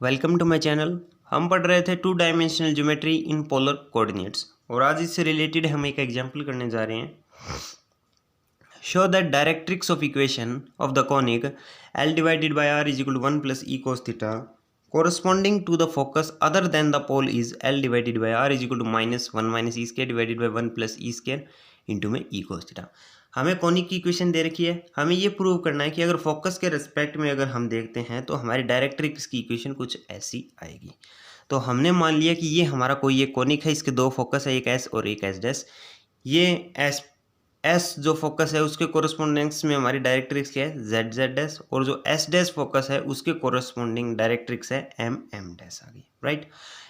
Welcome to my channel. हम पढ़ रहे थे two dimensional geometry in polar coordinates और आज इससे रिलेटेड हम एक एग्जांपल करने जा रहे हैं। Show that directrix of equation of the conic L divided by R is equal to 1 plus e cos theta corresponding to the focus other than the pole is L divided by R is equal to minus 1 minus e square divided by 1 plus e square into में ई cos theta. हमें conic की equation दे रखी है, हमें ये prove करना है कि अगर फोकस के रिस्पेक्ट में अगर हम देखते हैं तो हमारी डायरेक्ट्रिक्स की इक्वेशन कुछ ऐसी आएगी। तो हमने मान लिया कि ये हमारा कोई एक कॉनिक है, इसके दो फोकस है, एक एस और एक एस डैश। ये एस जो फोकस है उसके कोरस्पोंडेंस में हमारी डायरेक्ट्रिक्स क्या है, जेड जेड डैश, और जो एस डैश फोकस है उसके कोरस्पोंडिंग डायरेक्ट्रिक्स है एम एम डैश आ गई, राइट।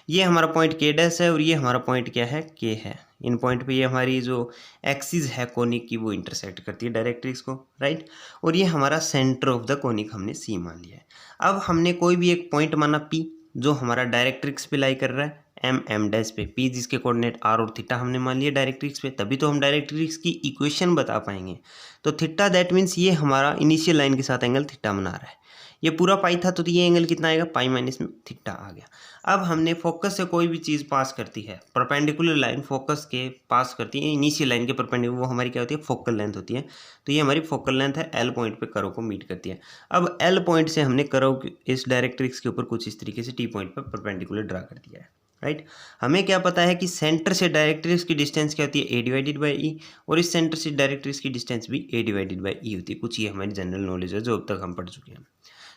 ये हमारा पॉइंट के डैश है और ये हमारा पॉइंट क्या है, के है। इन पॉइंट पे ये हमारी जो एक्सिस है कोनिक की वो इंटरसेक्ट करती है डायरेक्ट्रिक्स को, राइट। और ये हमारा सेंटर ऑफ द कोनिक हमने सी मान लिया है। अब हमने कोई भी एक पॉइंट माना पी जो हमारा डायरेक्ट्रिक्स पे लाई कर रहा है एम एम डैश पे, पी जिसके कोऑर्डिनेट आर और थीटा हमने मान लिया डायरेक्ट्रिक्स पे, तभी तो हम डायरेक्ट्रिक्स की इक्वेशन बता पाएंगे। तो थीटा दैट मीन्स ये हमारा इनिशियल लाइन के साथ एंगल थीटा बना रहा है। ये पूरा पाई था तो ये एंगल कितना आएगा, पाई माइनस में थीटा आ गया। अब हमने फोकस से कोई भी चीज़ पास करती है, परपेंडिकुलर लाइन फोकस के पास करती है इनिशियल लाइन के परपेंडिकुलर, वो हमारी क्या होती है, फोकल लेंथ होती है। तो ये हमारी फोकल लेंथ है, एल पॉइंट पे कर्व को मीट करती है। अब एल पॉइंट से हमने कर्व इस डायरेक्ट्रिक्स के ऊपर कुछ इस तरीके से टी पॉइंट पर परपेंडिकुलर ड्रा कर दिया है, राइट। हमें क्या पता है कि सेंटर से डायरेक्ट्रिक्स की डिस्टेंस क्या होती है, ए डिवाइडेड बाई ई, और इस सेंटर से डायरेक्ट्रिक्स की डिस्टेंस भी ए डिवाइडेड बाई ई होती है। कुछ ये हमारी जनरल नॉलेज है जो अब तक हम पढ़ चुके हैं।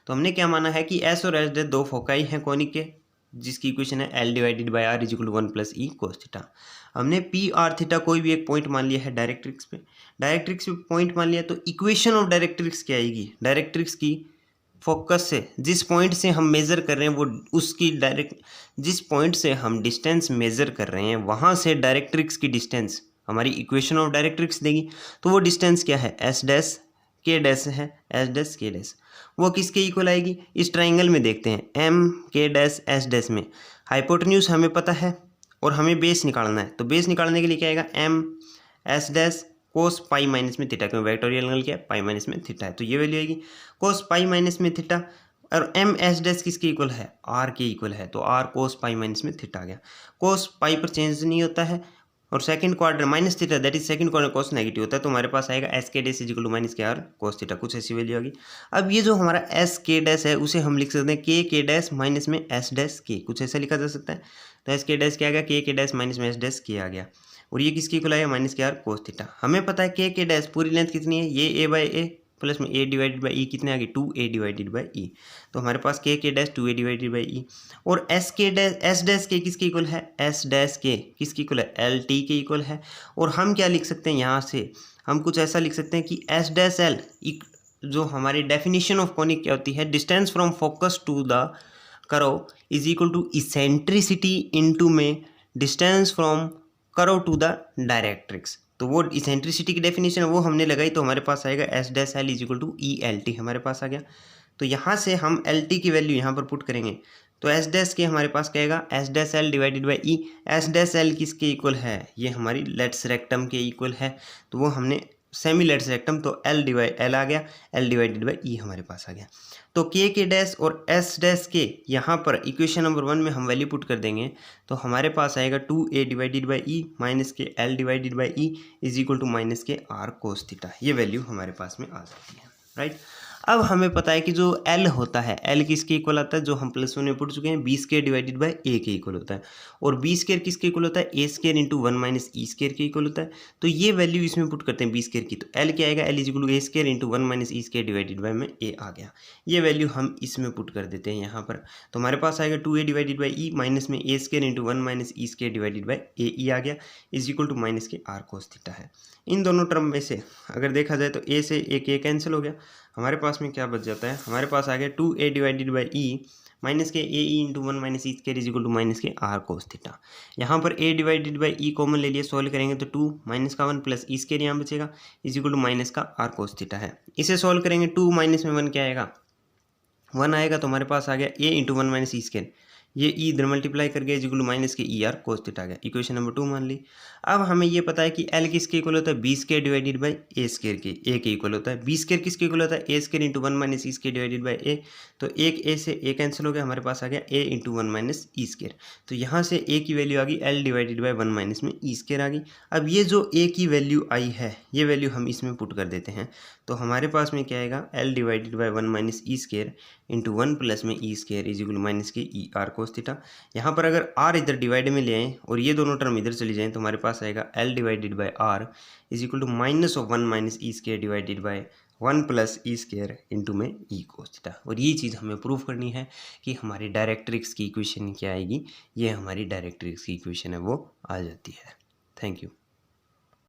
तो हमने क्या माना है कि एस और एस डैश दो फोकाई हैं कोनिक के, जिसकी इक्वेशन है L divided by R is equal to 1 plus e cos theta. हमने पी आर थीटा कोई भी एक पॉइंट मान लिया है डायरेक्ट्रिक्स पे, डायरेक्ट्रिक्स पे पॉइंट मान लिया, तो इक्वेशन ऑफ डायरेक्ट्रिक्स क्या आएगी, डायरेक्ट्रिक्स की फोकस से जिस पॉइंट से हम मेज़र कर रहे हैं वो उसकी डायरेक्ट, जिस पॉइंट से हम डिस्टेंस मेज़र कर रहे हैं वहाँ से डायरेक्ट्रिक्स की डिस्टेंस हमारी इक्वेशन ऑफ डायरेक्ट्रिक्स देगी। तो वो डिस्टेंस क्या है, एस डैश के डैश है, एस डैश के डैश, वो किसके इक्वल आएगी, इस ट्राइंगल में देखते हैं एम के डैश एस डैश में हाइपोटेन्यूज हमें पता है और हमें बेस निकालना है। तो बेस निकालने के लिए क्या आएगा, M S dash cos pi minus में थीटा, क्यों वेक्टोरियल एंगल क्या है, पाई माइनस में थीटा है, तो ये वैल्यू आएगी कोस पाई माइनस में थीटा। और एम एस डैश किसके इक्वल है, आर के इक्वल है, तो आर कोस पाई माइनस में थीटा आ गया। कोस पाई पर चेंज नहीं होता है, और second quadrant minus theta that is second quadrant cos negative होता है, तो हमारे पास आएगा एस के dash is equal to minus के आर कोस थीटा, कुछ ऐसी वैल्यू होगी। अब ये जो हमारा एस के डैश है उसे हम लिख सकते हैं के डैश माइनस में एस डैश के, कुछ ऐसा लिखा जा सकता है। तो एस के डैश क्या आ गया, के डैश माइनस में एस डैश के आ गया, और ये किसकी इक्वल आएगा, माइनस के आर कोस थीटा। हमें पता है के डैश पूरी लेंथ कितनी है, ये ए बाई ए प्लस में ए डिवाइडेड बाई ई कितने आ गई, 2a डिवाइडेड बाई ई, तो हमारे पास के डैश 2a डिवाइडेड बाई ई। और एस के डैश एस डैश के किसके इक्वल है, एस डैश के किसकी इक्वल है, एल टी के इक्वल है। और हम क्या लिख सकते हैं यहाँ से, हम कुछ ऐसा लिख सकते हैं कि एस डैश एल जो हमारी डेफिनेशन ऑफ कॉनिक क्या होती है, distance from focus to the curve is equal to eccentricity into में distance from curve to the directrix. तो वो इसेंट्रिसिटी की डेफिनेशन है वो हमने लगाई, तो हमारे पास आएगा S dash L is equal to e L T, हमारे पास आ गया। तो यहाँ से हम एल टी की वैल्यू यहाँ पर पुट करेंगे, तो एस डैश के हमारे पास क्या आएगा, S dash L divided by E. S dash L किसके इक्वल है, ये हमारी लेट्स रेक्टम के इक्वल है, तो वो हमने सेमी लेट्स रेक्टम, तो एल आ गया, एल डिवाइडेड बाई ई हमारे पास आ गया। तो के डैश और एस डैश के यहाँ पर इक्वेशन नंबर 1 में हम वैल्यू पुट कर देंगे, तो हमारे पास आएगा 2a divided by E minus K L divided by E is equal to minus के आर कोस थीटा। ये वैल्यू हमारे पास में आ जाती है, राइट। अब हमें पता है कि जो L होता है, L किसके इक्वल आता है, जो हम प्लस 1 में पढ़ चुके हैं, बी स्क्वायर डिवाइडेड बाई ए के इक्वल होता है, और बी स्क्वायर किसके इक्वल होता है, A square into 1 minus E square के इक्वल होता है। तो ये वैल्यू इसमें पुट करते हैं बी स्क्वायर की, तो L क्या आएगा, L is equal to a square into 1 minus E square divided by में ए आ गया। ये वैल्यू हम इसमें पुट कर देते हैं यहाँ पर, तो हमारे पास आएगा 2a divided by E minus में A square into 1 minus E square divided by A E आ गया, इज इक्वल टू माइनस के आर कोस थीटा है। इन दोनों टर्म में से अगर देखा जाए तो ए से एक ए कैंसिल हो गया, हमारे पास में क्या बच जाता है, हमारे पास आ गया 2a divided by E minus K A E into 1 minus E square is equal to minus के आर कोस थीटा। यहाँ पर a divided by E common ले लिए, सॉल्व करेंगे तो 2 माइनस का 1 प्लस ई स्क्वायर यहाँ बचेगा इज इक्वल टू माइनस का आर कोस थीटा है। इसे सॉल्व करेंगे, 2 माइनस में 1 क्या आएगा, 1 आएगा, तो हमारे पास आ गया a into 1 minus E square, ये ई इधर मल्टीप्लाई कर गया इज इक्वल टू माइनस के ई आर कोस थीटा आ गया, इक्वेशन नंबर 2 मान ली। अब हमें ये पता है कि एल किसके इक्वल होता है, B square divided by a square के, ए के इक्वल होता है। बी स्क्वायर किसके इक्वल होता है, A square into 1 minus E square divided by A. तो एक ए से ए कैंसिल हो गया, हमारे पास आ गया ए इंटू 1 माइनस ई स्क्वायर। तो यहाँ से ए की वैल्यू आ गई एल डिवाइडेड बाई 1 माइनस में ई स्क्वायर आ गई। अब ये जो ए की वैल्यू आई है, ये वैल्यू हम इसमें पुट कर देते हैं। तो हमारे पास में क्या आएगा, L divided by 1 minus E square into 1 plus में ई स्क्वायर इज इक्वल माइनस के ई आर कोस थीटा। यहाँ पर अगर आर इधर डिवाइड में ले आएँ और ये दोनों टर्म इधर चली जाएँ तो हमारे पास आएगा L divided by R is equal to minus of 1 minus E square divided by 1 plus e square into में ई कोस थीटा। और ये चीज़ हमें प्रूव करनी है कि हमारी डायरेक्ट्रिक्स की इक्वेशन क्या आएगी, ये हमारी डायरेक्ट्रिक्स की इक्वेशन है वो आ जाती है। Thank you.